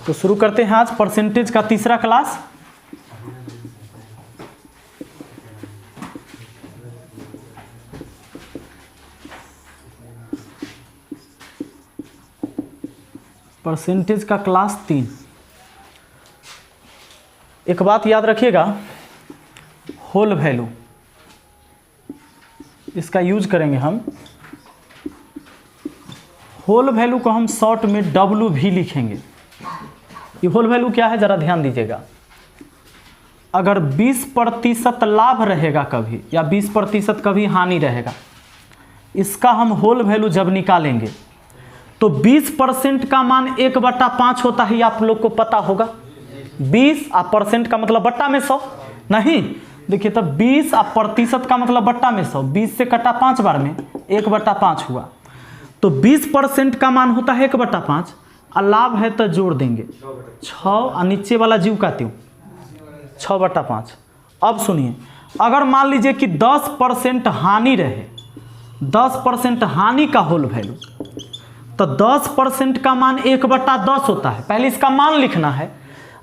तो शुरू करते हैं आज परसेंटेज का तीसरा क्लास। परसेंटेज का क्लास 3। एक बात याद रखिएगा, होल वैल्यू इसका यूज करेंगे हम। होल वैल्यू को हम शॉर्ट में डब्ल्यू भी लिखेंगे। ये होल वैल्यू क्या है जरा ध्यान दीजिएगा। अगर 20% लाभ रहेगा कभी या 20% कभी हानि रहेगा, इसका हम होल वैल्यू जब निकालेंगे तो 20% का मान 1/5 होता है, आप लोग को पता होगा। 20 और परसेंट का मतलब बट्टा में 100 नहीं, देखिए तब 20 और प्रतिशत का मतलब बट्टा में 100। 20 से कटा 5 बार में 1/5 हुआ, तो 20% का मान होता है 1/5 और लाभ है तो जोड़ देंगे 6 और नीचे वाला जीव का त्यों 6/5। अब सुनिए, अगर मान लीजिए कि 10% हानि रहे, 10% हानि का होल वैल्यू, तो 10% का मान 1/10 होता है। पहले इसका मान लिखना है,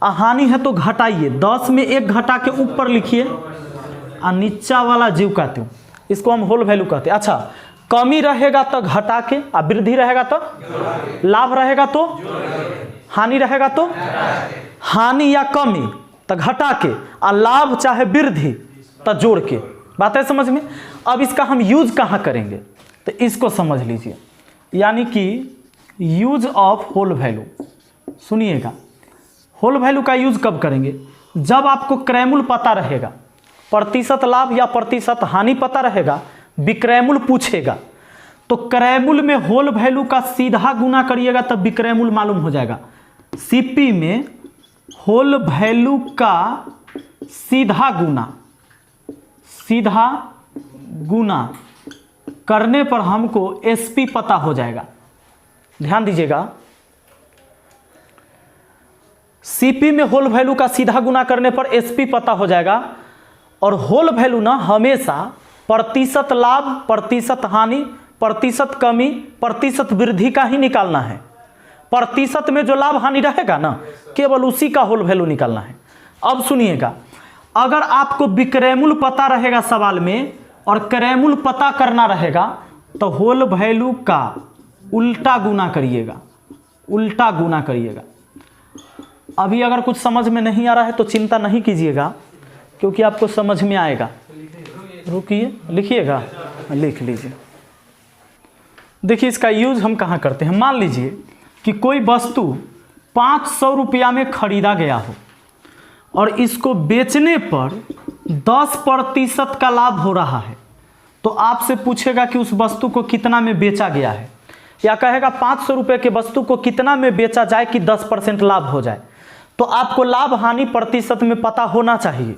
हानि है तो घटाइए, 10 में 1 घटा के ऊपर लिखिए और नीचा वाला जीव का त्यों, इसको हम होल वैल्यू कहते हैं। अच्छा, कमी रहेगा तो घटा के, और वृद्धि रहेगा तो, लाभ रहेगा तो, हानि रहेगा तो, हानि या कमी तो घटा के, और लाभ चाहे वृद्धि तो जोड़ के। बात है समझ में। अब इसका हम यूज कहाँ करेंगे तो इसको समझ लीजिए, यानी कि यूज ऑफ होल वैल्यू। सुनिएगा, होल वैल्यू का यूज कब करेंगे? जब आपको क्रयमूल पता रहेगा, प्रतिशत लाभ या प्रतिशत हानि पता रहेगा, विक्रयमूल पूछेगा तो क्रयमूल में होल वैल्यू का सीधा गुना करिएगा तब विक्रयमूल मालूम हो जाएगा। सीपी में होल वैल्यू का सीधा गुना करने पर हमको एसपी पता हो जाएगा। ध्यान दीजिएगा, सीपी में होल वैल्यू का सीधा गुना करने पर एसपी पता हो जाएगा। और होल वैल्यू ना हमेशा प्रतिशत लाभ, प्रतिशत हानि, प्रतिशत कमी, प्रतिशत वृद्धि का ही निकालना है। प्रतिशत में जो लाभ हानि रहेगा ना, केवल उसी का होल वैल्यू निकालना है। अब सुनिएगा, अगर आपको विक्रयमूल पता रहेगा सवाल में और क्रयमूल पता करना रहेगा तो होल वैल्यू का उल्टा गुना करिएगा, उल्टा गुना करिएगा। अभी अगर कुछ समझ में नहीं आ रहा है तो चिंता नहीं कीजिएगा, क्योंकि आपको समझ में आएगा। रुकिए, लिखिएगा, लिख लीजिए। देखिए इसका यूज हम कहाँ करते हैं। मान लीजिए कि कोई वस्तु 500 रुपया में खरीदा गया हो और इसको बेचने पर 10% का लाभ हो रहा है, तो आपसे पूछेगा कि उस वस्तु को कितना में बेचा गया है, या कहेगा 500 रुपये के वस्तु को कितना में बेचा जाए कि 10% लाभ हो जाए। तो आपको लाभ हानि प्रतिशत में पता होना चाहिए।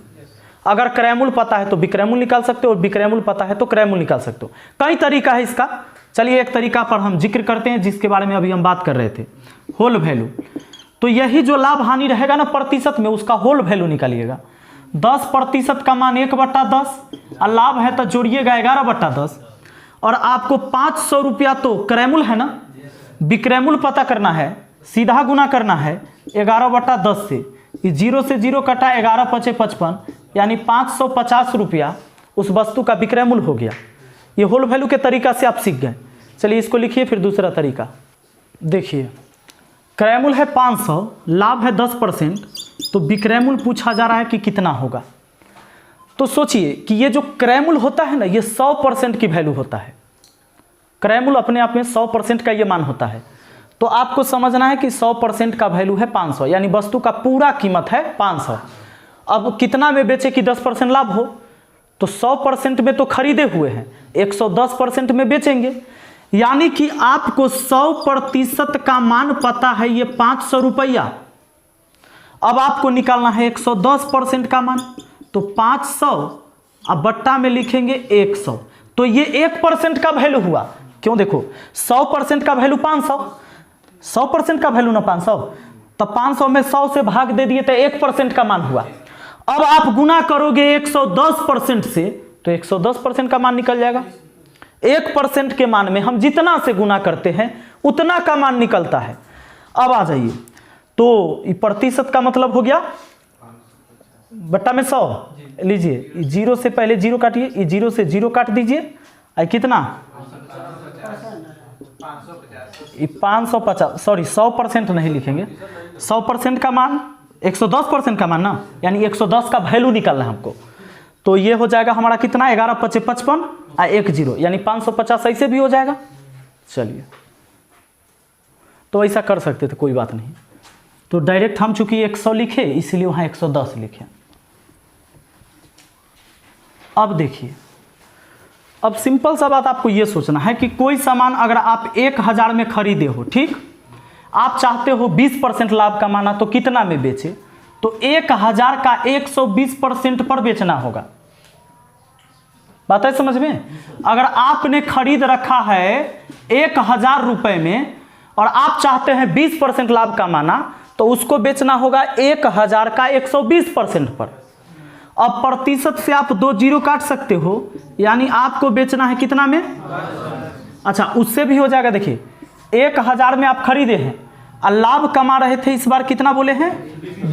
अगर क्रयमूल पता है तो विक्रयमूल निकाल सकते हो, और विक्रयमूल पता है तो क्रयमूल निकाल सकते हो। कई तरीका है इसका, चलिए एक तरीका पर हम जिक्र करते हैं जिसके बारे में अभी हम बात कर रहे थे, होल वैल्यू। तो यही जो लाभ हानि रहेगा ना प्रतिशत में, उसका होल वैल्यू निकालिएगा। 10% का मान 1/10 और लाभ है तो जोड़िएगा 11/10। और आपको 500 रुपया तो क्रयमूल है ना, विक्रयमूल पता करना है, सीधा गुना करना है 11/10 से। 0 से 0 कटा, 11 × 5 = 55, यानी 550 रुपया उस वस्तु का विक्रयमूल हो गया। ये होल वैल्यू के तरीका से आप सीख गए। चलिए इसको लिखिए। फिर दूसरा तरीका देखिए, क्रयमूल है 500, लाभ है 10%, तो विक्रयमूल पूछा जा रहा है कि कितना होगा। तो सोचिए कि ये जो क्रयमूल होता है ना, ये 100% की वैल्यू होता है। क्रयमूल अपने आप में 100% का ये मान होता है। तो आपको समझना है कि 100% का वैल्यू है 500, यानी वस्तु का पूरा कीमत है 500। अब कितना में बेचे कि 10% लाभ हो, तो 100% में तो खरीदे हुए हैं, 110% में बेचेंगे। यानी कि आपको 100% का मान पता है, ये 500 रुपया। अब आपको निकालना है 110% का मान, तो 500 अब बट्टा में लिखेंगे 100, तो ये 1% का वैल्यू हुआ। क्यों? देखो 100% का वैल्यू 500, 100% का वैल्यू ना 500, तो 500 में 100 से भाग दे दिए तो 1% का मान हुआ। अब आप गुना करोगे 110% से तो 110% का मान निकल जाएगा। 1% के मान में हम जितना से गुना करते हैं उतना का मान निकलता है। अब आ जाइए, तो ये प्रतिशत का मतलब हो गया बट्टा में 100। लीजिए 0 से पहले 0 काटिए, ये 0 से 0 काट दीजिए, आई कितना 550, सॉरी 100% नहीं लिखेंगे, 100% का मान 110% का मान ना, यानी 110 का वैल्यू निकालना है हमको। तो ये हो जाएगा हमारा कितना 11 × 5 = 55 और 1 0 यानी 550 ऐसे भी हो जाएगा। चलिए तो ऐसा कर सकते थे, कोई बात नहीं। तो डायरेक्ट हम चूंकि 100 लिखे इसलिए वहाँ 110 लिखे। अब देखिए, अब सिंपल सा बात आपको ये सोचना है कि कोई सामान अगर आप 1000 में खरीदे हो, ठीक, आप चाहते हो 20% लाभ कमाना, तो कितना में बेचे? तो 1000 का 120% पर बेचना होगा। बात है समझ में? अगर आपने खरीद रखा है 1000 रुपए में और आप चाहते हैं 20% लाभ कमाना, तो उसको बेचना होगा 1000 का 120% पर। अब प्रतिशत से आप 2 0 काट सकते हो, यानी आपको बेचना है कितना में? अच्छा, उससे भी हो जाएगा। देखिए 1000 में आप खरीदे हैं और लाभ कमा रहे थे, इस बार कितना बोले हैं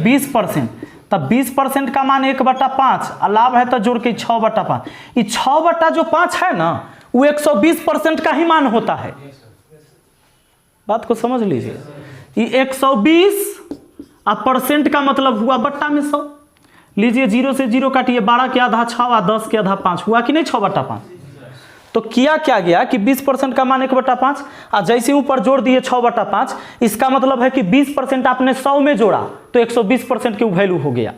20%, तब 20% का मान 1/5 और लाभ है तो जोड़ के 6/5। ये 6/5 है ना, वो 120% का ही मान होता है। बात को समझ लीजिए, ये 120 और परसेंट का मतलब हुआ बट्टा में 100। लीजिए 0 से 0 काटिए, 12 के आधा 6 और 10 के आधा 5 हुआ कि नहीं 6/5। तो किया क्या गया कि 20% का मान 1/5 और जैसे ऊपर जोड़ दिए 6/5, इसका मतलब है कि 20% आपने 100 में जोड़ा तो 120% की वैल्यू हो गया।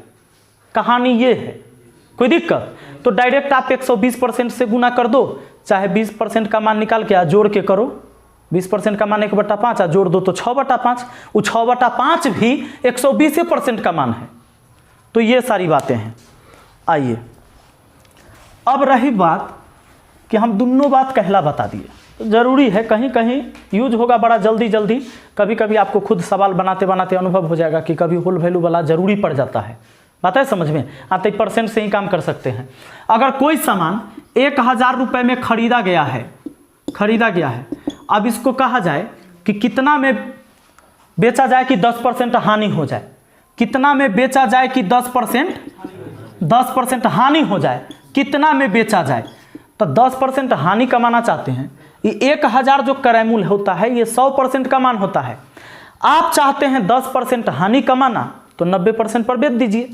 कहानी ये है, कोई दिक्कत? तो डायरेक्ट आप 120% से गुना कर दो, चाहे 20% का मान निकाल के जोड़ के करो। 20% का मान 1/5 और जोड़ दो तो 6/5, वो 6/5 भी 120% का मान है। तो ये सारी बातें हैं। आइए अब रही बात कि हम दोनों बात कहला बता दिए, तो जरूरी है कहीं कहीं यूज होगा बड़ा जल्दी जल्दी, कभी कभी आपको खुद सवाल बनाते बनाते अनुभव हो जाएगा कि कभी होल वैल्यू वाला जरूरी पड़ जाता है। बात है समझ में? आते परसेंट से ही काम कर सकते हैं। अगर कोई सामान 1000 रुपये में खरीदा गया है, अब इसको कहा जाए कि कितना में बेचा जाए कि 10% हानि हो जाए, कितना में बेचा जाए कि 10% हानि हो जाए, कितना में बेचा जाए? तो 10% हानि कमाना चाहते हैं, ये 1000 जो क्रय मूल्य होता है ये 100% का मान होता है। आप चाहते हैं 10% हानि कमाना, तो 90% पर बेच दीजिए।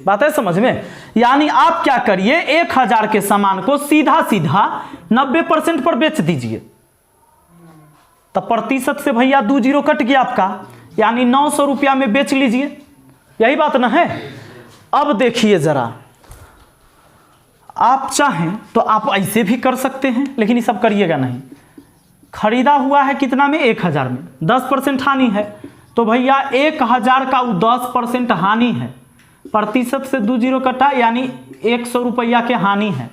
बात है समझ में? यानी आप क्या करिए, 1000 के सामान को सीधा सीधा 90% पर बेच दीजिए। तो प्रतिशत से भैया 2 0 कट गया आपका, यानी 900 रुपया में बेच लीजिए। यही बात ना है? अब देखिए जरा, आप चाहें तो आप ऐसे भी कर सकते हैं, लेकिन ये सब करिएगा नहीं। खरीदा हुआ है कितना में? 1000 में, 10% हानि है, तो भैया 1000 का 10% हानि है, प्रतिशत से 2 0 कटा, यानी 100 रुपया के हानि है।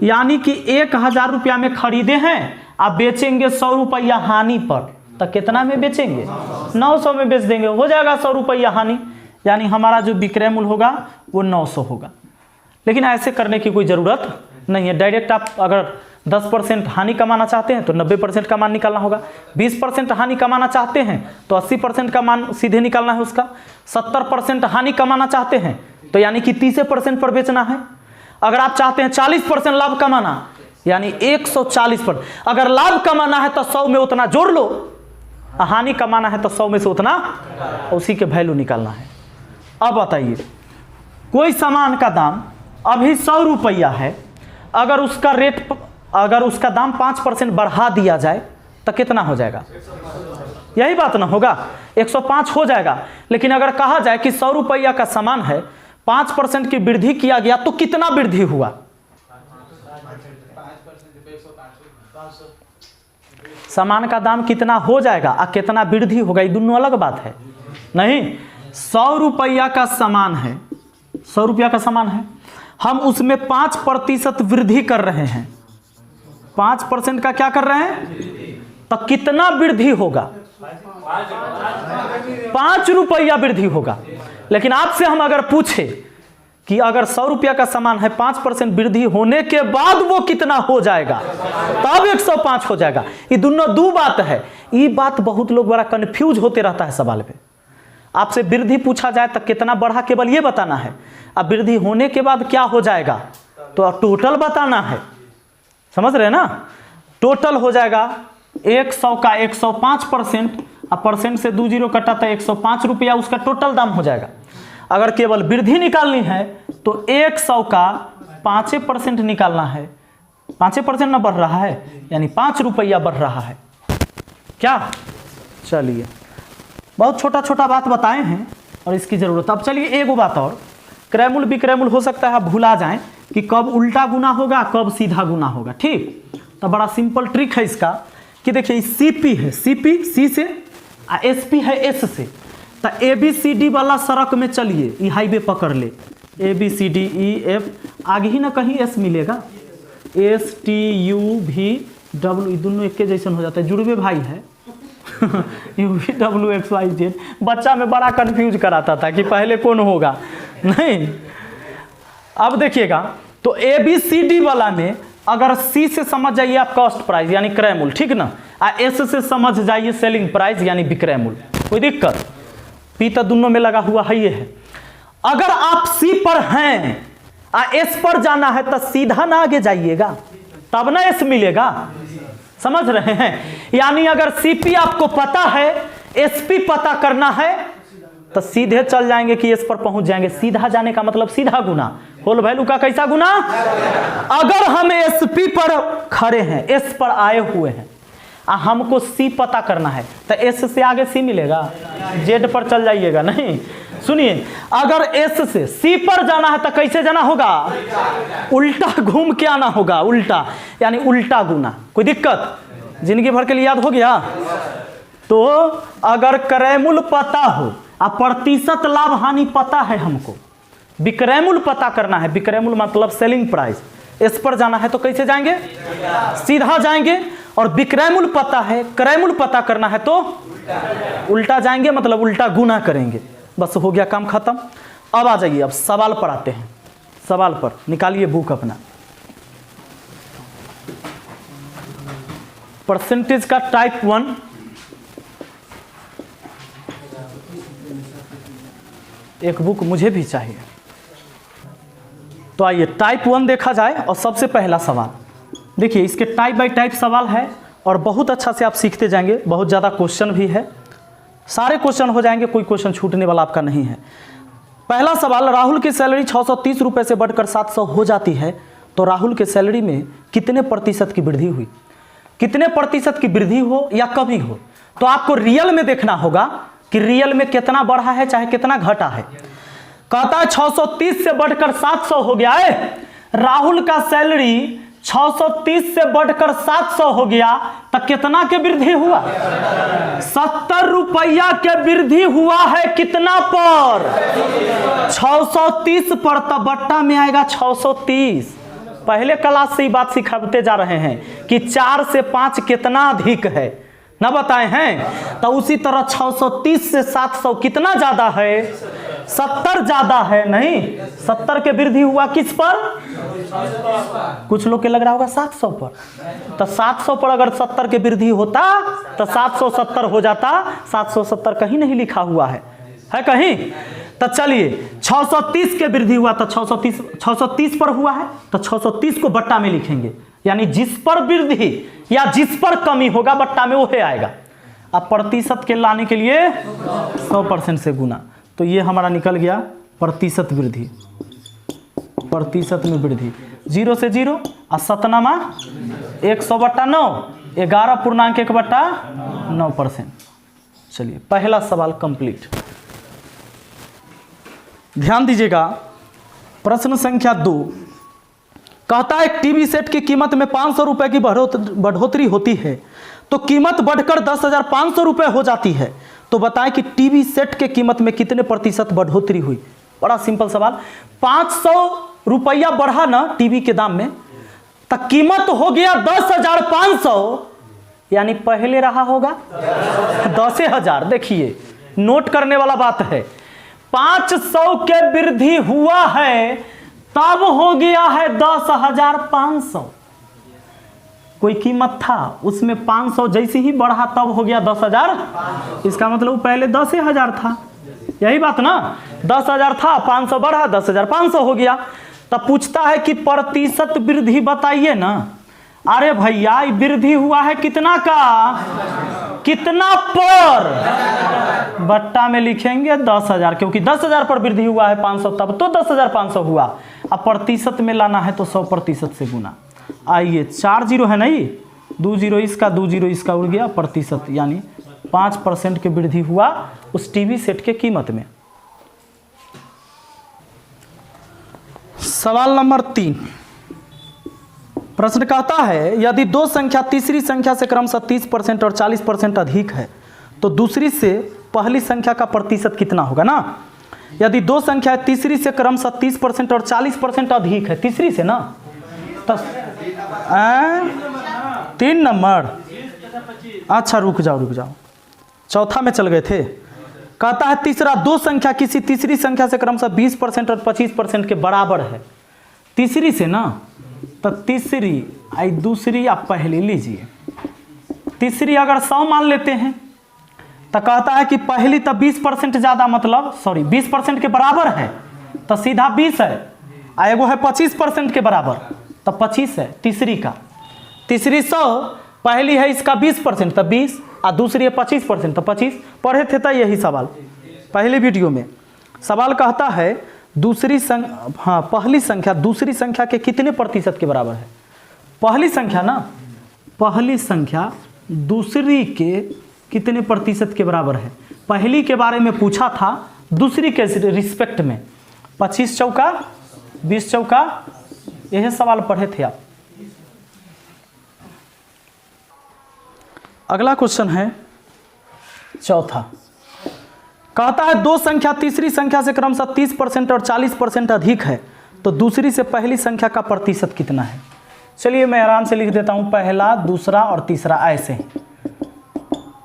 यानी कि 1000 रुपया में खरीदे हैं, आप बेचेंगे 100 रुपया हानि पर, तो कितना में बेचेंगे? 900 में बेच देंगे, हो जाएगा 100 रुपया हानि, यानी हमारा जो विक्रय मूल्य होगा वो 900 होगा। लेकिन ऐसे करने की कोई ज़रूरत नहीं है। डायरेक्ट आप अगर 10% हानि कमाना चाहते हैं तो 90% का मान निकालना होगा, 20% हानि कमाना चाहते हैं तो 80% का मान सीधे निकालना है उसका, 70% हानि कमाना चाहते हैं तो यानी कि 30% पर बेचना है। अगर आप चाहते हैं 40% लाभ कमाना, यानी 140%। अगर लाभ कमाना है तो 100 में उतना जोड़ लो, हानि कमाना है तो 100 में से उतना, उसी के वैल्यू निकालना है। अब बताइए, कोई सामान का दाम अभी 100 रुपया है, अगर उसका दाम 5% बढ़ा दिया जाए तो कितना हो जाएगा? यही बात ना होगा, 105 हो जाएगा। लेकिन अगर कहा जाए कि 100 रुपया का सामान है, 5% की वृद्धि किया गया तो कितना वृद्धि हुआ? सामान का दाम कितना हो जाएगा और कितना वृद्धि होगा, ये दोनों अलग बात है। नहीं, 100 रुपया का सामान है, 100 रुपया का सामान है, हम उसमें 5% वृद्धि कर रहे हैं। 5% का क्या कर रहे हैं? तो कितना वृद्धि होगा? 5 रुपया वृद्धि होगा। लेकिन आपसे हम अगर पूछे कि अगर 100 रुपया का सामान है, 5% वृद्धि होने के बाद वो कितना हो जाएगा, तब 105 हो जाएगा। ये दोनों दो बात है। ये बात बहुत लोग बड़ा कंफ्यूज होते रहता है सवाल पे। आपसे वृद्धि पूछा जाए तो कितना बढ़ा केवल ये बताना है, अब वृद्धि होने के बाद क्या हो जाएगा तो टोटल बताना है, समझ रहे हैं ना। टोटल हो जाएगा 100 का 105%, अब परसेंट से 2 जीरो कटा था 105 रुपया उसका टोटल दाम हो जाएगा। अगर केवल वृद्धि निकालनी है तो 100 का 5% निकालना है, 5% ना बढ़ रहा है यानी 5 रुपया बढ़ रहा है क्या। चलिए बहुत छोटा छोटा बात बताए हैं और इसकी ज़रूरत। अब चलिए एक बात और, क्रयमूल विक्रयमूल हो सकता है आप भुला जाएं कि कब उल्टा गुना होगा कब सीधा गुना होगा, ठीक। तो बड़ा सिंपल ट्रिक है इसका कि देखिए CP है, CP सी से, SP है S से, तो ABCD वाला सड़क में चलिए, ये हाईवे पकड़ ले, ABCDEF, आगे ही ना कहीं S मिलेगा, STUV दोनों एक के जैसन हो जाता है, जुड़वे भाई है UVWXYZ। बच्चा में बड़ा कंफ्यूज कराता था कि पहले कौन होगा, नहीं। अब देखिएगा तो ABCD वाला में अगर C से समझ जाइए आप कॉस्ट प्राइस यानी क्रय मूल्य, ठीक ना, S से समझ जाइए सेलिंग प्राइस यानी विक्रय मूल्य, कोई दिक्कत। P तो दोनों में लगा हुआ है, ये है। अगर आप C पर हैं S पर जाना है तो सीधा ना आगे जाइएगा तब ना S मिलेगा, समझ रहे हैं। यानी अगर CP आपको पता है, SP पता करना है तो सीधे चल जाएंगे कि S पर पहुंच जाएंगे। सीधा जाने का मतलब सीधा गुना, होल वैल्यू का कैसा गुना। अगर हम SP पर खड़े हैं, S पर आए हुए हैं, हमको C पता करना है तो S से आगे C मिलेगा, Z पर चल जाइएगा, नहीं। सुनिए, अगर S से C पर जाना है तो कैसे जाना होगा, उल्टा घूम के आना होगा, उल्टा यानी उल्टा गुना। कोई दिक्कत, जिंदगी भर के लिए याद हो गया। तो अगर क्रय मूल्य पता हो और प्रतिशत लाभ हानि पता है, हमको विक्रय मूल्य पता करना है, विक्रय मूल्य मतलब सेलिंग प्राइस, S पर जाना है तो कैसे जाएंगे, सीधा जाएंगे। और विक्रय मूल्य पता है, क्रय मूल्य पता करना है तो उल्टा जाएंगे, मतलब उल्टा गुना करेंगे। बस हो गया काम खत्म। अब आ जाइए, अब सवाल पर आते हैं। सवाल पर निकालिए बुक अपना। परसेंटेज का टाइप 1, एक बुक मुझे भी चाहिए। तो आइए टाइप 1 देखा जाए। और सबसे पहला सवाल देखिए, इसके टाइप बाय टाइप सवाल है और बहुत अच्छा से आप सीखते जाएंगे। बहुत ज़्यादा क्वेश्चन भी है, सारे क्वेश्चन हो जाएंगे, कोई क्वेश्चन छूटने वाला आपका नहीं है। पहला सवाल, राहुल की सैलरी 630 रुपये से बढ़कर 700 हो जाती है तो राहुल के सैलरी में कितने प्रतिशत की वृद्धि हुई। कितने प्रतिशत की वृद्धि हो या कमी हो, तो आपको रियल में देखना होगा कि रियल में कितना बढ़ा है चाहे कितना घटा है। कहता है 630 से बढ़कर 700 हो गया है, राहुल का सैलरी 630 से बढ़कर 700 हो गया तो कितना के वृद्धि हुआ, 70 रुपया के वृद्धि हुआ है। कितना पर, 630 पर, तो बट्टा में आएगा 630। पहले क्लास से ही बात सिखाते जा रहे हैं कि 4 से 5 कितना अधिक है ना, बताए हैं। तो उसी तरह 630 से 700 कितना ज्यादा है, 70 ज्यादा है, नहीं 70 के वृद्धि हुआ किस पर, कुछ लोग के लग रहा होगा 700 पर। तो 700 पर अगर 70 के वृद्धि होता तो 770 हो जाता। 770 कहीं नहीं लिखा हुआ है कहीं। तो चलिए 630 के वृद्धि हुआ तो 630 पर हुआ है तो 630 को बट्टा में लिखेंगे, यानी जिस पर वृद्धि या जिस पर कमी होगा बट्टा में वो आएगा। अब प्रतिशत के लाने के लिए 100% से गुना, तो ये हमारा निकल गया प्रतिशत वृद्धि, प्रतिशत में वृद्धि 0 से 0 और 7 100/9, 11.1/9%। चलिए पहला सवाल कंप्लीट। ध्यान दीजिएगा, प्रश्न संख्या 2 कहता है टीवी सेट की कीमत में 500 रुपए की बढ़ोतरी होती है तो कीमत बढ़कर 10,500 रुपए हो जाती है, तो बताएं कि टीवी सेट के कीमत में कितने प्रतिशत बढ़ोतरी हुई। बड़ा सिंपल सवाल, 500 रुपया बढ़ा ना टीवी के दाम में तो कीमत हो गया 10,500, यानी पहले रहा होगा 10,000। देखिए नोट करने वाला बात है, 500 के वृद्धि हुआ है तब हो गया है 10,500। कोई कीमत था उसमें 500 जैसे ही बढ़ा तब हो गया 10,000। इसका मतलब पहले 10,000 था, यही बात ना, 10,000 था, 500 बढ़ा, 10,500 हो गया। तब पूछता है कि प्रतिशत वृद्धि बताइए ना। अरे भैया वृद्धि हुआ है कितना का, कितना पर, बट्टा में लिखेंगे 10,000, क्योंकि 10,000 पर वृद्धि हुआ है 500, तब तो 10,500 हुआ। अब प्रतिशत में लाना है तो 100% से गुना। आइए 4 जीरो है नहीं, 2 जीरो इसका, 2 जीरो इसका उड़ गया, प्रतिशत यानी 5% की वृद्धि हुआ उस टीवी सेट के कीमत में। सवाल नंबर 3, प्रश्न कहता है यदि दो संख्या तीसरी संख्या से क्रमशः 30% और 40% अधिक है तो दूसरी से पहली संख्या का प्रतिशत कितना होगा ना। यदि दो संख्या तीसरी से क्रमशः 30% और 40% अधिक है, तीसरी से ना, तो 3 नंबर, अच्छा रुक जाओ, चौथा में चल गए थे। कहता है तीसरा, दो संख्या किसी तीसरी संख्या से क्रमशः 20% और 25% के बराबर है। तीसरी से ना, तो तीसरी आई दूसरी आप पहली लीजिए। तीसरी अगर 100 मान लेते हैं तो कहता है कि पहली तो 20% ज़्यादा, मतलब सॉरी 20% के बराबर है तो सीधा 20 है, एगो है 25% के बराबर तो 25 है तीसरी का। तीसरी 100, पहली है इसका 20% तो 20, और दूसरी है 25% तो 25। पढ़े थे तो यही सवाल पहले वीडियो में। सवाल कहता है पहली संख्या दूसरी संख्या के कितने प्रतिशत के बराबर है। पहली संख्या ना, पहली संख्या दूसरी के कितने प्रतिशत के बराबर है। पहली के बारे में पूछा था, दूसरी के रिस्पेक्ट में 25 चौका 20 चौका, यह सवाल पढ़े थे आप। अगला क्वेश्चन है चौथा, कहता है दो संख्या तीसरी संख्या से क्रमशः 30% और 40% अधिक है तो दूसरी से पहली संख्या का प्रतिशत कितना है। चलिए मैं आराम से लिख देता हूं, पहला दूसरा और तीसरा ऐसे।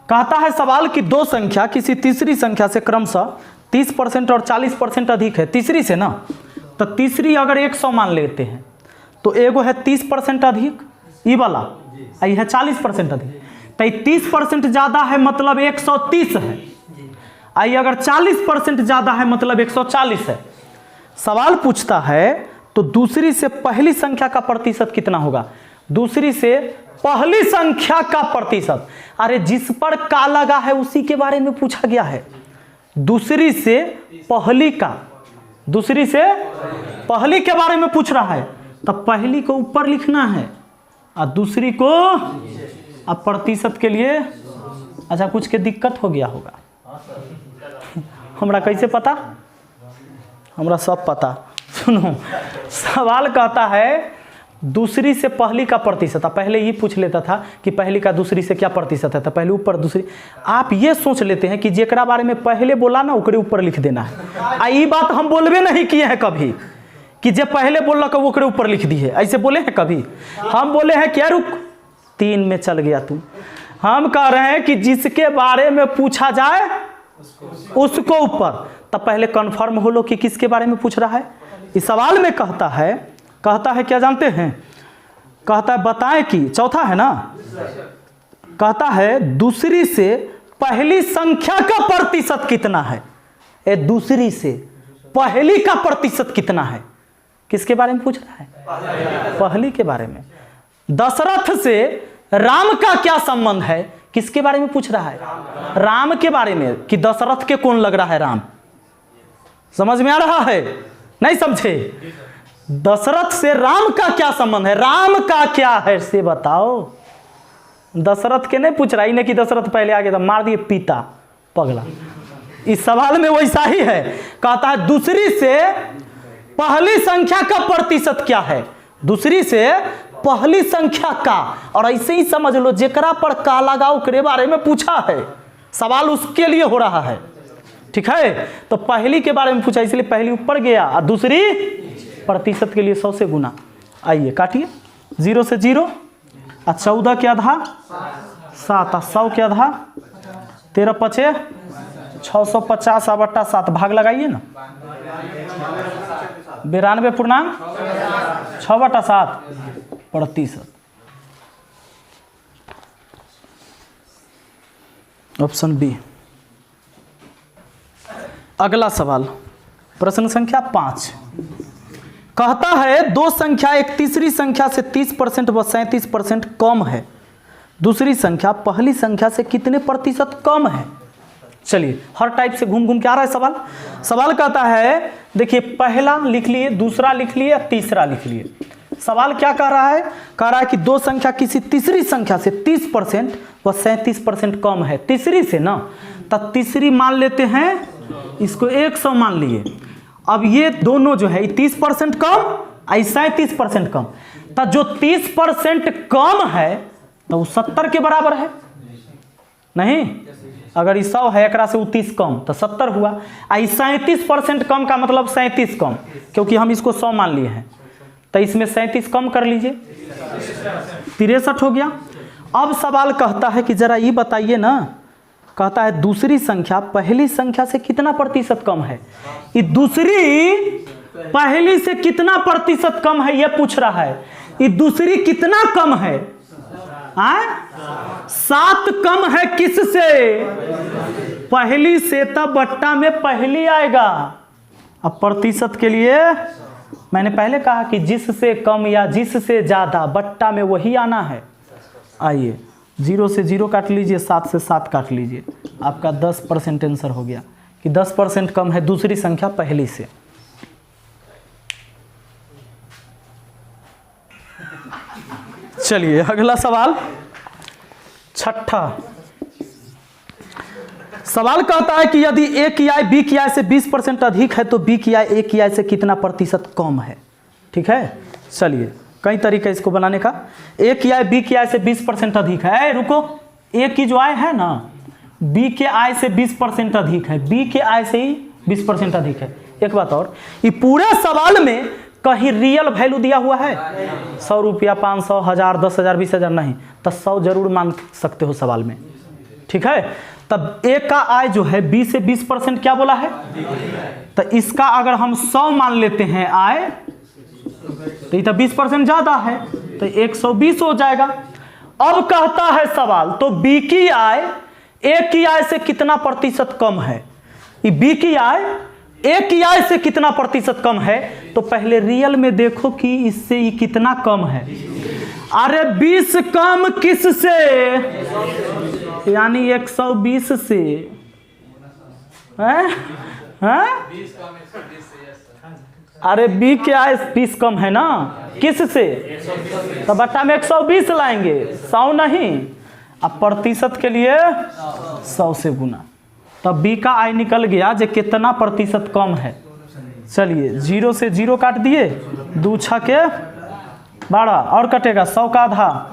कहता है सवाल कि दो संख्या किसी तीसरी संख्या से क्रमशः 30% और 40% अधिक है। तीसरी से ना, तो तीसरी अगर 100 मान लेते हैं तो एगो है 30% अधिक, ये वाला ये है 40% अधिक, तो 30% ज़्यादा है मतलब 130 है, आई अगर 40% ज़्यादा है मतलब 140 है। सवाल पूछता है तो दूसरी से पहली संख्या का प्रतिशत कितना होगा। दूसरी से पहली संख्या का प्रतिशत, अरे जिस पर का लगा है उसी के बारे में पूछा गया है। दूसरी से पहली का, दूसरी से पहली के बारे में पूछ रहा है, तब पहली को ऊपर लिखना है और दूसरी को, अब प्रतिशत के लिए अच्छा कुछ के दिक्कत हो गया होगा, हमरा कैसे पता, हमरा सब पता। सुनो, सवाल कहता है दूसरी से पहली का प्रतिशत। पहले ये पूछ लेता था कि पहली का दूसरी से क्या प्रतिशत है, तो पहले ऊपर दूसरी। आप ये सोच लेते हैं कि जेकरा बारे में पहले बोला ना ओकरे ऊपर लिख देना है। ये बात हम बोलबे नहीं किए हैं कभी कि जे पहले बोल वो ओकरे ऊपर लिख दी है, ऐसे बोले हैं कभी। हम बोले हैं क्या, रुक 3 में चल गया तू। हम कह रहे हैं कि जिसके बारे में पूछा जाए उसको ऊपर, तब पहले कंफर्म हो लो कि किसके बारे में पूछ रहा है। इस सवाल में कहता है क्या जानते हैं, कहता है बताएं कि, चौथा है ना, कहता है दूसरी से पहली संख्या का प्रतिशत कितना है। दूसरी से पहली का प्रतिशत कितना है, किसके बारे में पूछ रहा है, पहली के बारे में। दशरथ से राम का क्या संबंध है, किसके बारे में पूछ रहा है, राम के बारे में, कि दशरथ के कौन लग रहा है राम। समझ में आ रहा है, नहीं समझे। दशरथ से राम का क्या संबंध है, राम का क्या है से बताओ। दशरथ के नहीं पूछ रहा, इन्हें कि दशरथ पहले आ गया था, मार दिए पिता पगला। इस सवाल में वैसा ही है, कहता है दूसरी से पहली संख्या का प्रतिशत क्या है, दूसरी से पहली संख्या का। और ऐसे ही समझ लो जेकरा पर का लगाओ के बारे में पूछा है, सवाल उसके लिए हो रहा है, ठीक है। तो पहली के बारे में पूछा इसलिए पहली ऊपर गया और दूसरी प्रतिशत के लिए 100 से गुना। आइए काटिए, 0 से 0 और 14 के आधा 7 और 100 के आधा 13 पचे 650 बट्टा 7 भाग लगाइए ना, 92.6/7 प्रतिशत। Option B. अगला सवाल प्रश्न संख्या 5 कहता है दो संख्या एक तीसरी संख्या से 30% व 37% कम है, दूसरी संख्या पहली संख्या से कितने प्रतिशत कम है। चलिए हर टाइप से घूम घूम के आ रहा है सवाल। सवाल कहता है देखिए पहला लिख लिए, दूसरा लिख लिए, तीसरा लिख लिए। सवाल क्या कह रहा है, कह रहा है कि दो संख्या किसी तीसरी संख्या से 30% व 37% कम है। तीसरी से ना, तब तीसरी मान लेते हैं, इसको 100 मान लिए। अब ये दोनों जो है 30% कम, 37% कम, तब जो 30% कम है तो वो 70 के बराबर है नहीं। अगर 100 है एक से 30 कम तो 70 हुआ। 37% कम का मतलब 37 कम, क्योंकि हम इसको 100 मान लिए हैं, तो इसमें 37 कम कर लीजिए, 63 हो गया। अब सवाल कहता है कि जरा ये बताइए ना, कहता है दूसरी संख्या पहली संख्या से कितना प्रतिशत कम है। ये दूसरी पहली से कितना प्रतिशत कम है ये पूछ रहा है। ये दूसरी कितना कम है, 7 कम है किससे, पहली से, तब बट्टा में पहली आएगा। अब प्रतिशत के लिए मैंने पहले कहा कि जिससे कम या जिससे ज्यादा बट्टा में वही आना है। आइए 0 से 0 काट लीजिए, 7 से 7 काट लीजिए, आपका 10% आंसर हो गया कि 10% कम है दूसरी संख्या पहली से। चलिए अगला सवाल, छठा सवाल कहता है कि यदि ए की आय बी की आय से 20% अधिक है तो बी की आय ए की आय से कितना प्रतिशत कम है। ठीक है, चलिए कई तरीका इसको बनाने का। ए की आय बी की आय से 20% अधिक है, रुको, ए की जो आय है ना बी के आय से 20% अधिक है, बी के आय से ही 20% अधिक है। एक बात और, ये पूरे सवाल में कहीं रियल वैल्यू दिया हुआ है, 100 रुपया, 500, 1000, 10,000, 20,000 नहीं, तो 100 जरूर मान सकते हो सवाल में। ठीक है, तब ए का आय जो है बी से 20% क्या बोला है, तो इसका अगर हम 100 मान लेते हैं आय, तो ये तो 20% ज्यादा है, तो 120 हो जाएगा। अब कहता है सवाल तो बी की आय ए की आय से कितना प्रतिशत कम है। ये बी की आय ए की आय से कितना प्रतिशत कम है, तो पहले रियल में देखो कि इससे ये कितना कम है। अरे 20 कम किस से, यानी 120 से है? अरे बी के आय 20 कम है ना, किस से, तो बट्टा में 120 लाएंगे, 100 नहीं। अब प्रतिशत के लिए 100 से गुना, तब बी का आय निकल गया जो कितना प्रतिशत कम है। चलिए 0 से 0 काट दिए, 2 6 के 12 और कटेगा 100 का आधा,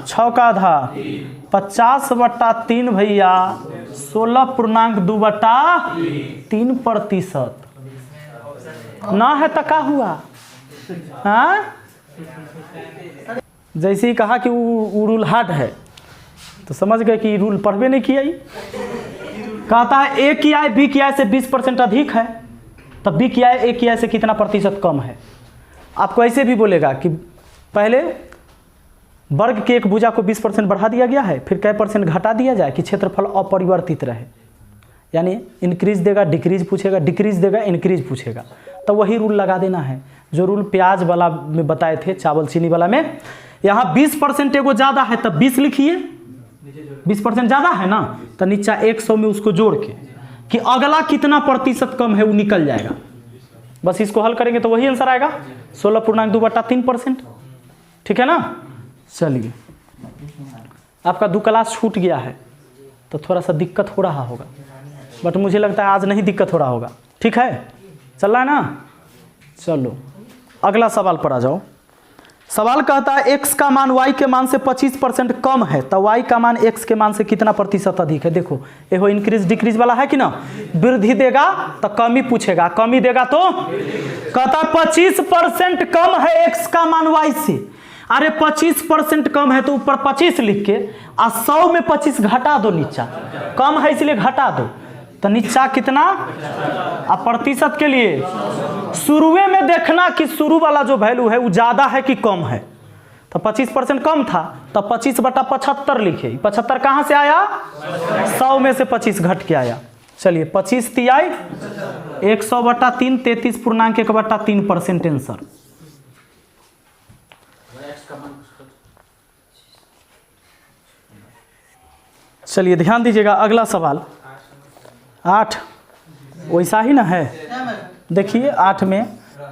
6 का आधा, 50/3 भैया, 16.2/3% ना है तो क्या हुआ। हाँ, जैसे ही कहा कि वो रूल हार्ड है तो समझ गए कि रूल पढ़वे नहीं किया। कहता है ए की आय बी की आय से 20% अधिक है, तब बी की आय ए की आय से कितना प्रतिशत कम है। आपको ऐसे भी बोलेगा कि पहले वर्ग के एक भुजा को 20% बढ़ा दिया गया है, फिर कै % घटा दिया जाए कि क्षेत्रफल अपरिवर्तित रहे, यानी इंक्रीज देगा डिक्रीज पूछेगा, डिक्रीज देगा इंक्रीज पूछेगा, तो वही रूल लगा देना है जो रूल प्याज वाला में बताए थे, चावल चीनी वाला में। यहाँ 20% एगो ज़्यादा है तब 20 लिखिए, 20% ज़्यादा है ना, तो नीचा 100 में उसको जोड़ के कि अगला कितना प्रतिशत कम है वो निकल जाएगा। बस इसको हल करेंगे तो वही आंसर आएगा, 16.2/3%। ठीक है ना। चलिए आपका 2 क्लास छूट गया है तो थोड़ा सा दिक्कत हो रहा होगा, बट मुझे लगता है आज नहीं दिक्कत हो रहा होगा। ठीक है, चल रहा है ना। चलो अगला सवाल पर आ जाओ। सवाल कहता है x का मान y के मान से 25% कम है, तो y का मान x के मान से कितना प्रतिशत अधिक है। देखो ये इंक्रीज डिक्रीज वाला है कि ना, वृद्धि देगा तो कमी पूछेगा, कमी देगा तो कहता 25% कम है x का मान y से। अरे 25% कम है तो ऊपर 25 लिख के 100 में 25 घटा दो, नीचा कम है इसलिए घटा दो, तो नीचा कितना। अब प्रतिशत के लिए शुरुए में देखना कि शुरू वाला जो वैल्यू है वो ज्यादा है कि कम है, तो 25% कम था तो 25/75 लिखे। 75 कहाँ से आया, 100 में से 25 घट के आया, चलिए 25 तिहाई 100/3 33.1/3% आंसर। चलिए ध्यान दीजिएगा, अगला सवाल 8 वैसा ही ना है। देखिए 8 में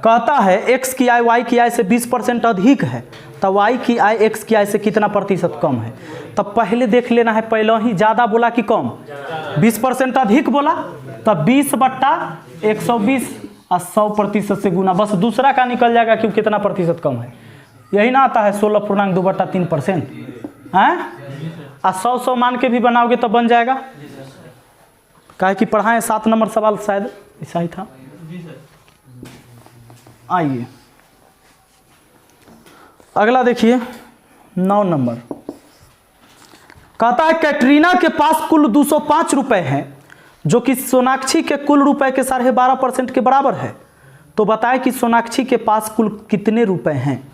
कहता है x की आय y की आय से 20% अधिक है, तब y की आय x की आय से कितना प्रतिशत कम है। तब पहले देख लेना है, पहले ही ज़्यादा बोला कि कम, 20% अधिक बोला, तब 20/120 और 100% से गुना, बस दूसरा का निकल जाएगा क्यों कितना प्रतिशत कम है। यही ना आता है 16.2/3%। हैं और 100 मान के भी बनाओगे तो बन जाएगा। काहे कि पढ़ाएं 7 नंबर सवाल शायद ऐसा ही था। आइए अगला देखिए 9 नंबर। कहता है कैटरीना के पास कुल 205 रुपए हैं जो कि सोनाक्षी के कुल रुपए के 12.5% के बराबर है, तो बताएं कि सोनाक्षी के पास कुल कितने रुपए हैं।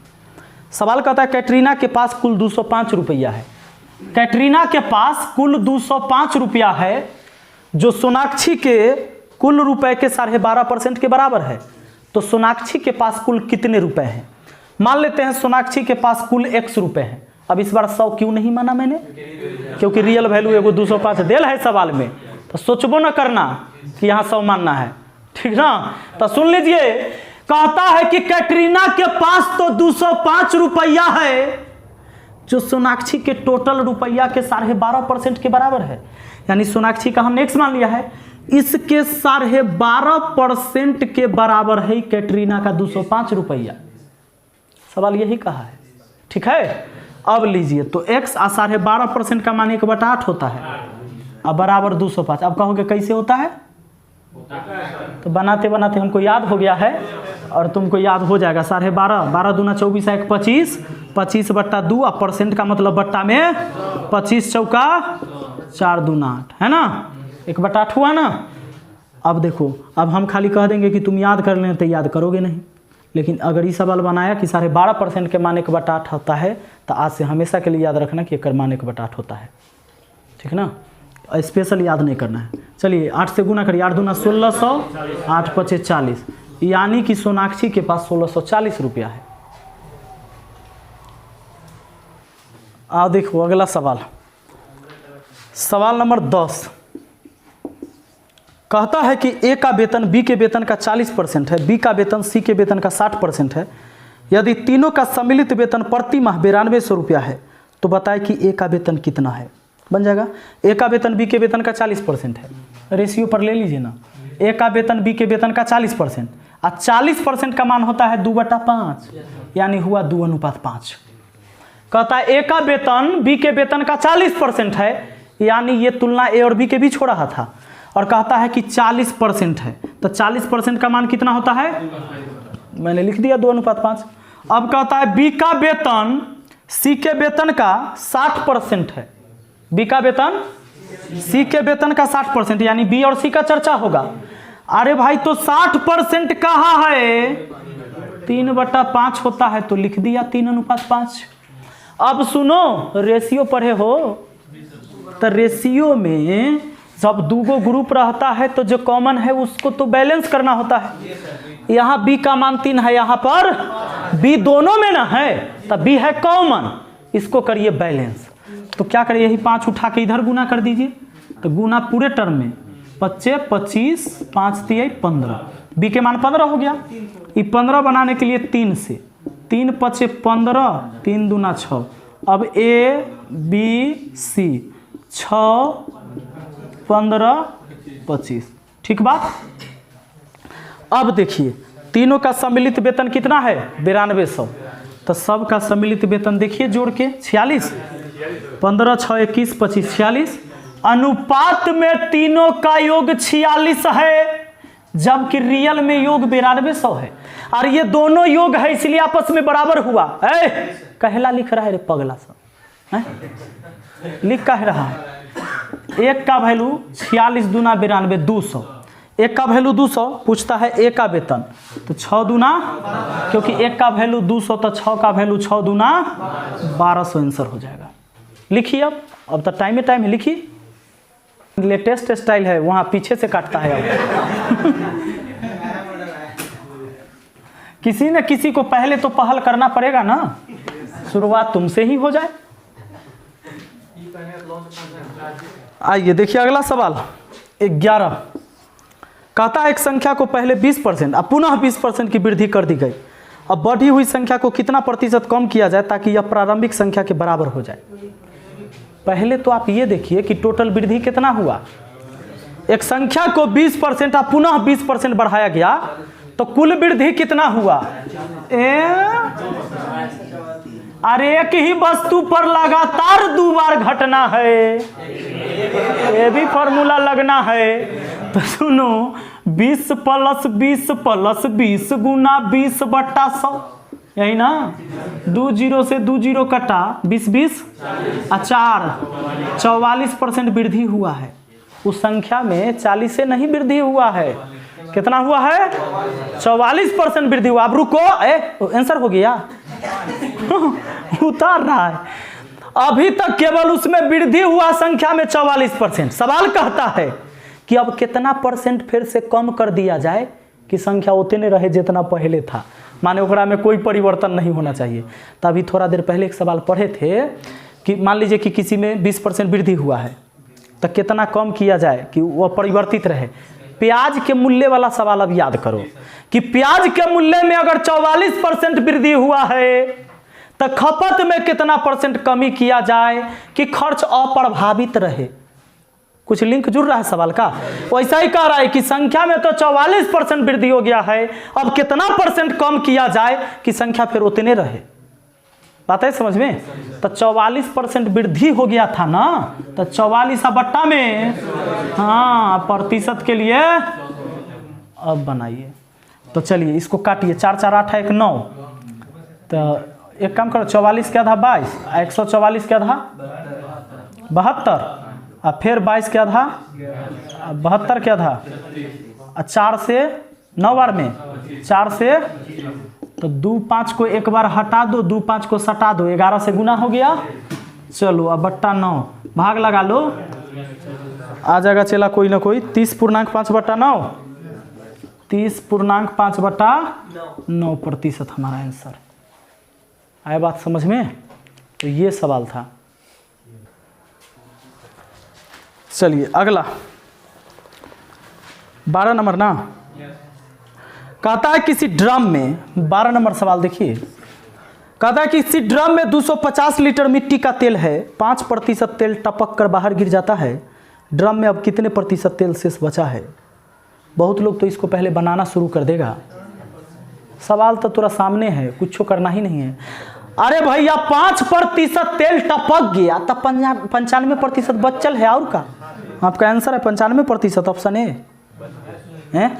सवाल कहता है कैटरीना के पास कुल 205 रुपया है। कैटरीना के पास कुल 205 रुपया है जो सोनाक्षी के कुल रुपए के 12.5% के बराबर है, तो सोनाक्षी के पास कुल कितने रुपए हैं। मान लेते हैं सोनाक्षी के पास कुल x रुपए हैं। अब इस बार 100 क्यों नहीं माना मैंने, क्योंकि रियल वैल्यू एगो 205 देल है सवाल में, तो सोचबो न करना कि यहाँ 100 मानना है, ठीक ना। तो सुन लीजिए, कहता है कि कैटरीना के पास तो 205 रुपया है जो सोनाक्षी के टोटल रुपया के 12.5% के बराबर है। यानी सोनाक्षी का हमने x मान लिया है, इसके 12.5% के बराबर है कैटरीना का 205 रुपया। सवाल यही कहा है, ठीक है। अब लीजिए तो x 12.5% का मान 1/8 होता है, अब बराबर 205। अब कहोगे कैसे होता है, तो बनाते बनाते हमको याद हो गया है और तुमको याद हो जाएगा। 12.5 12 दूना 24 1 25 25/2 और परसेंट का मतलब बट्टा में 25 चौका 4 दूना 8 है ना, 1/8 हुआ ना। अब देखो, अब हम खाली कह देंगे कि तुम याद कर लें तो याद करोगे नहीं, लेकिन अगर ये सवाल बनाया कि 12.5% के मान 1/8 होता है, तो आज से हमेशा के लिए याद रखना कि एक मान 1/8 होता है, ठीक ना। स्पेशल याद नहीं करना है। चलिए 8 से गुना करिए, 8 दूना 1600 8 5 40, यानी कि सोनाक्षी के पास 1640 रुपया है। आओ देखो अगला सवाल, सवाल नंबर 10। कहता है कि ए का वेतन बी के वेतन का 40% है, बी का वेतन सी के वेतन का 60% है। यदि तीनों का सम्मिलित वेतन प्रति माह 9200 रुपया है, तो बताए कि ए का वेतन कितना है। बन जाएगा, ए का वेतन बी के वेतन का 40% है, रेशियो पर ले लीजिए ना। ए का वेतन बी के वेतन का 40% और 40% का मान होता है 2/5, यानी हुआ 2:5। कहता है ए का वेतन बी के वेतन का 40% है, यानी ये तुलना ए और बी के बीच हो रहा था, और कहता है कि 40% है, तो 40% का मान कितना होता है, मैंने लिख दिया 2:5। अब कहता है बी का वेतन सी के वेतन का 60% है, बी का वेतन सी के वेतन का 60%, यानी बी और सी का चर्चा होगा। अरे भाई तो 60% कहाँ है, 3/5 होता है, तो लिख दिया 3:5। अब सुनो, रेशियो पढ़े हो, तो रेशियो में जब दूगो ग्रुप रहता है तो जो कॉमन है उसको तो बैलेंस करना होता है। यहाँ बी का मान 3 है, यहाँ पर बी दोनों में ना है, तब बी है कॉमन, इसको करिए बैलेंस। तो क्या करिए, यही 5 उठा के इधर गुना कर दीजिए, तो गुना पूरे टर्म में 25 25 5 3 15, बी के मान 15 हो गया। ये 15 बनाने के लिए 3 से 3 5 15 3 दूना 6। अब ए बी सी 6 15 25, ठीक बात। अब देखिए तीनों का सम्मिलित वेतन कितना है, 9200, तो सब का सम्मिलित वेतन देखिए जोड़ के 46, 15 6 21 25 46, अनुपात में तीनों का योग 46 है, जबकि रियल में योग 9200 है। और ये दोनों योग है इसलिए आपस में बराबर हुआ। कहला लिख रहा है रे पगला सब, लिख कह रहा है। एक का वैल्यू 46 दूना 92 200, एक का वैल्यू 200, पूछता है एक का वेतन, तो 6 दूना, क्योंकि एक का वैल्यू 200 तो 6 का वैल्यू 6 दूना 1200 आंसर हो जाएगा। लिखिए अब तो टाइम है, लिखिए लेटेस्ट स्टाइल है, वहाँ पीछे से काटता है अब। किसी न किसी को पहले तो पहल करना पड़ेगा ना, शुरुआत तुमसे ही हो जाए। आइए देखिए अगला सवाल 11 कहता है एक संख्या को पहले 20% अब पुनः 20% की वृद्धि कर दी गई। अब बढ़ी हुई संख्या को कितना प्रतिशत कम किया जाए ताकि यह प्रारंभिक संख्या के बराबर हो जाए। पहले तो आप ये देखिए कि टोटल वृद्धि कितना हुआ। एक संख्या को 20% अब पुनः 20% बढ़ाया गया तो कुल वृद्धि कितना हुआ। अरे एक ही वस्तु पर लगातार 2 बार घटना है, ये भी फॉर्मूला लगना है। तो सुनो 20 + 20 + 20 गुना 20/100, यही ना। 2 0 से 2 0 कटा 20 20 4 44% वृद्धि हुआ है। उस संख्या में 40 से नहीं वृद्धि हुआ है, कितना हुआ है 44% वृद्धि हुआ। अब रुको, आंसर हो गया उतार रहा है। अभी तक केवल उसमें वृद्धि हुआ संख्या में 44%। सवाल कहता है कि अब कितना परसेंट फिर से कम कर दिया जाए कि संख्या उतने रहे जितना पहले था, माने ओकरा में कोई परिवर्तन नहीं होना चाहिए। तभी थोड़ा देर पहले एक सवाल पढ़े थे कि मान लीजिए कि किसी में 20% वृद्धि हुआ है तो कितना कम किया जाए कि वह परिवर्तित रहे। प्याज के मूल्य वाला सवाल अब याद करो कि प्याज के मूल्य में अगर 44% वृद्धि हुआ है तो खपत में कितना परसेंट कमी किया जाए कि खर्च अप्रभावित रहे। कुछ लिंक जुड़ रहा है सवाल का। वैसा ही कह रहा है कि संख्या में तो 44% वृद्धि हो गया है, अब कितना परसेंट कम किया जाए कि संख्या फिर उतने रहे। बात है समझ में। तो 44% वृद्धि हो गया था ना, तो 44 बट्टा में हाँ प्रतिशत के लिए अब बनाइए। तो चलिए इसको काटिए, 4 4 8 1 9। तो एक काम करो, 44 के आधा 22, 144 के आधा 72, और फिर 22 के आधा 72 के आधा, 4 से 9 बार में 4 से तो 2 5 को एक बार हटा दो, 2 5 को सटा दो, 11 से गुना हो गया। चलो अब बट्टा 9 भाग लगा लो, आ जाएगा चला कोई ना कोई 30.5/9, 30.5/9% हमारा आंसर। आया बात समझ में। तो ये सवाल था। चलिए अगला 12 नंबर ना, कहता है किसी ड्रम में 12 नंबर सवाल देखिए। कहता है कि किसी ड्रम में 250 लीटर मिट्टी का तेल है, 5% तेल टपक कर बाहर गिर जाता है। ड्रम में अब कितने प्रतिशत तेल शेष बचा है। बहुत लोग तो इसको पहले बनाना शुरू कर देगा। सवाल तो तुरा सामने है, कुछ करना ही नहीं है। अरे भैया 5% तेल टपक गया तो 95% बचल है। और का आपका आंसर है 95%, ऑप्शन ए।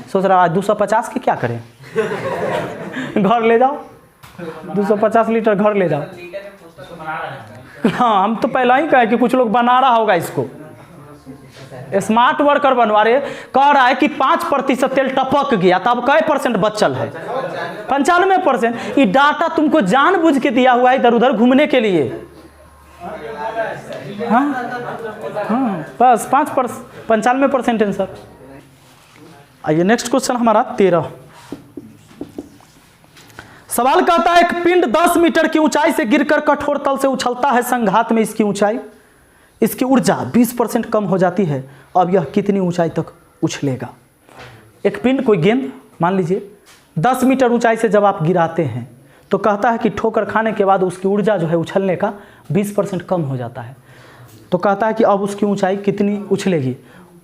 सोच रहा है 250 के क्या करें घर ले जाओ, 250 लीटर घर ले जाओ। हाँ हम तो पहला ही कहे कि कुछ लोग बना रहा होगा इसको, स्मार्ट वर्कर बनवा रहे। कह रहा है कि 5% तेल टपक गया तो अब कै % बचल है 95%। ये डाटा तुमको जानबूझ के दिया हुआ है इधर उधर घूमने के लिए। हाँ हाँ बस 95% आंसर। आइए नेक्स्ट क्वेश्चन हमारा 13। सवाल कहता है एक पिंड 10 मीटर की ऊंचाई से गिरकर कठोर तल से उछलता है। संघात में इसकी ऊंचाई, इसकी ऊर्जा 20% कम हो जाती है। अब यह कितनी ऊंचाई तक उछलेगा। एक पिंड कोई गेंद मान लीजिए 10 मीटर ऊंचाई से जब आप गिराते हैं तो कहता है कि ठोकर खाने के बाद उसकी ऊर्जा जो है उछलने का 20% कम हो जाता है। तो कहता है कि अब उसकी ऊंचाई कितनी उछलेगी।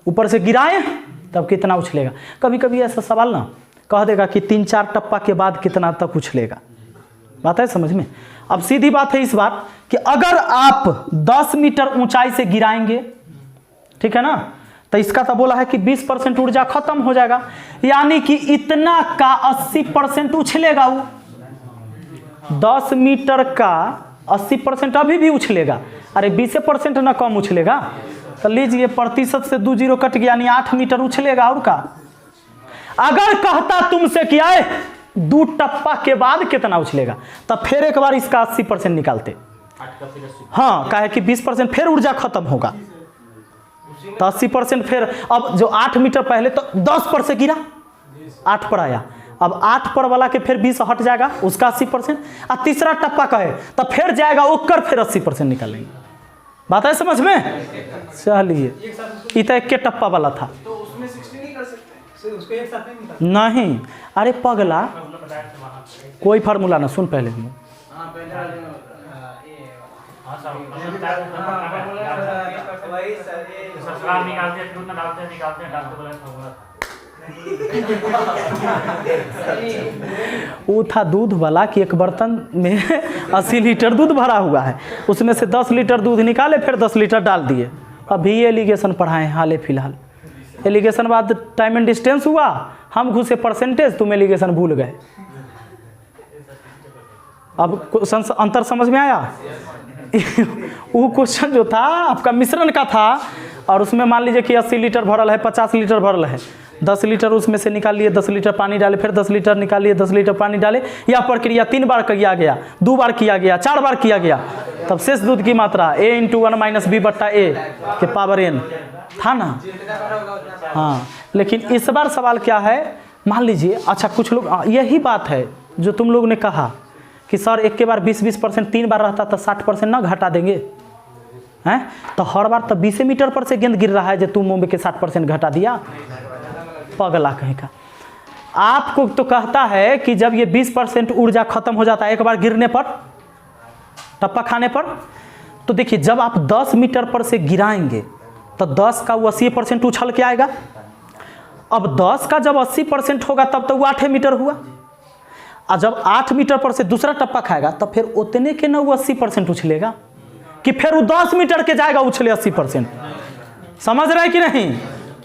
ऊपर से गिराएं तब कितना उछलेगा। कभी कभी ऐसा सवाल ना कह देगा कि 3-4 टप्पा के बाद कितना तक उछलेगा। बात है समझ में। अब सीधी बात है इस बार कि अगर आप 10 मीटर ऊंचाई से गिराएंगे, ठीक है ना, तो इसका तो बोला है कि 20% ऊर्जा खत्म हो जाएगा, यानी कि इतना का 80% उछलेगा। वो 10 मीटर का 80% अभी भी उछलेगा। अरे 20% ना कम उछलेगा। तो लीजिए प्रतिशत से 2 0 कट गया, यानी 8 मीटर उछलेगा। और का अगर कहता तुमसे कि आए 2 टप्पा के बाद कितना उछलेगा, तब फिर एक बार इसका 80% निकालते। हाँ कहे कि 20% फिर ऊर्जा खत्म होगा। तो 80%। फिर अब जो 8 मीटर पहले तो 10 पर से गिरा, 8 पर आया, अब 8 पर वाला के फिर 20 हट जाएगा, उसका 80%। और तीसरा टप्पा का है तो फिर जाएगा ओकर, फिर 80% निकालेंगे। बात है समझ में? चलिए, इतना एक के टप्पा वाला था तो उसमें 60 नहीं कर सकते, उसको एक साथ नहीं निकाल। नहीं। अरे पगला, कोई फार्मूला ना, सुन पहले हम। वो था दूध वाला कि एक बर्तन में 80 लीटर दूध भरा हुआ है, उसमें से 10 लीटर दूध निकाले, फिर 10 लीटर डाल दिए। अभी एलिगेशन पढ़ाए हाल फिलहाल। एलिगेशन बाद टाइम एंड डिस्टेंस हुआ, हम घुसे परसेंटेज, तुम एलिगेशन भूल गए। अब क्वेश्चन अंतर समझ में आया? वो क्वेश्चन जो था आपका मिश्रण का था, और उसमें मान लीजिए कि 80 लीटर भरल है, 50 लीटर भरल है, 10 लीटर उसमें से निकाल लिए, 10 लीटर पानी डाले, फिर 10 लीटर निकालिए, 10 लीटर पानी डाले। यह प्रक्रिया 3 बार किया गया, 2 बार किया गया, 4 बार किया गया, तब शेष दूध की मात्रा a × 1 - b / a के पावर n था ना। हाँ, लेकिन इस बार सवाल क्या है, मान लीजिए, अच्छा कुछ लोग, यही बात है जो तुम लोग ने कहा कि सर एक के बार 20% 3 बार रहता तो 60% ना घटा देंगे हैं, तो हर बार तो 20 मीटर पर से गेंद गिर रहा है जो तुम मुंबई के 60% घटा दिया। पगला कहीं का। आपको तो कहता है कि जब ये 20% ऊर्जा खत्म हो जाता है एक बार गिरने पर, टप्पा खाने पर, तो देखिए जब आप 10 मीटर पर से गिराएंगे तो 10 का वो 80% उछल के आएगा। अब 10 का जब 80% होगा तब तो वो 8 मीटर हुआ, और जब 8 मीटर पर से दूसरा टप्पा खाएगा तो फिर उतने के ना वो 80% उछलेगा, कि फिर वो 10 मीटर के जाएगा उछले 80%। समझ रहे हैं कि नहीं?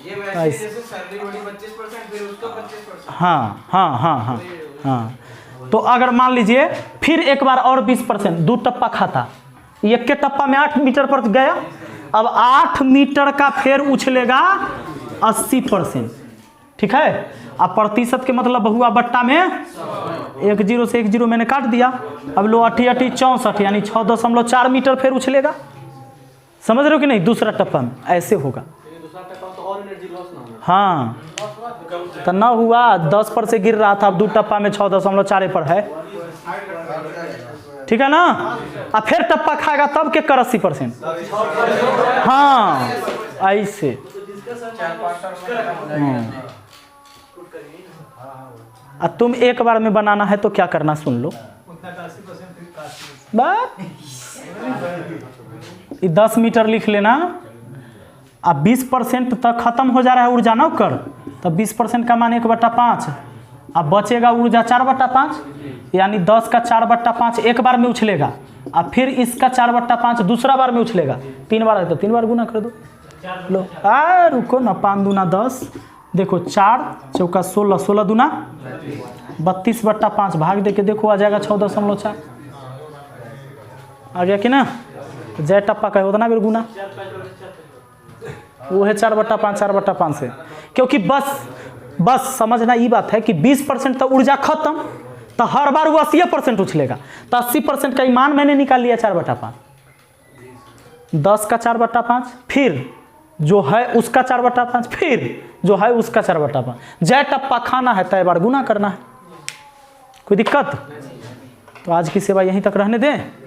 ये वैसे जैसे सैलरी बड़ी 25%, फिर उसको 25%। हाँ हाँ हाँ हाँ हाँ। तो अगर मान लीजिए फिर एक बार और 20%, 2 टप्पा खाता, एक के टप्पा में 8 मीटर पर गया, अब 8 मीटर का फिर उछलेगा 80%। ठीक है। अब प्रतिशत के मतलब बहुआ बट्टा में 1 0 से 1 0 मैंने काट दिया। अब लो 8 8 64, यानी 6.4 मीटर फिर उछलेगा। समझ रहे हो कि नहीं? दूसरा टप्पा में ऐसे होगा। हाँ, तो ना हुआ, 10 पर से गिर रहा था, अब 2 टप्पा में 6.4 पर है। ठीक है ना? अब फिर टप्पा खाएगा तब के कर 80%। हाँ, ऐसे। अब तुम एक बार में बनाना है तो क्या करना, सुन लो। बस 10 मीटर लिख लेना। अब 20% तक खत्म हो जा रहा है ऊर्जा ना कर, तब 20% का मान 1/5। अब बचेगा ऊर्जा 4/5, यानी 10 का 4/5 एक बार में उछलेगा, अब फिर इसका 4/5 दूसरा बार में उछलेगा। 3 बार है तो 3 बार गुना कर दो। लो रुको ना, 5 दूना 10, देखो 4 चौका 16, 16 दूना 32/5, भाग दे के देखो आ जाएगा 6.4। आ गया कि ना? जय टप्पा का उतना भी गुना, वो है 4/5, 4/5 से। क्योंकि बस समझना ये बात है कि 20% तो ऊर्जा खत्म, तो हर बार वो 80% उछलेगा, तो 80% का ईमान मैंने निकाल लिया 4/5। 10 का 4/5, फिर जो है उसका 4/5, फिर जो है उसका 4/5। जय टप्पा खाना है तय बार गुना करना है। कोई दिक्कत? तो आज की सेवा यहीं तक रहने दें।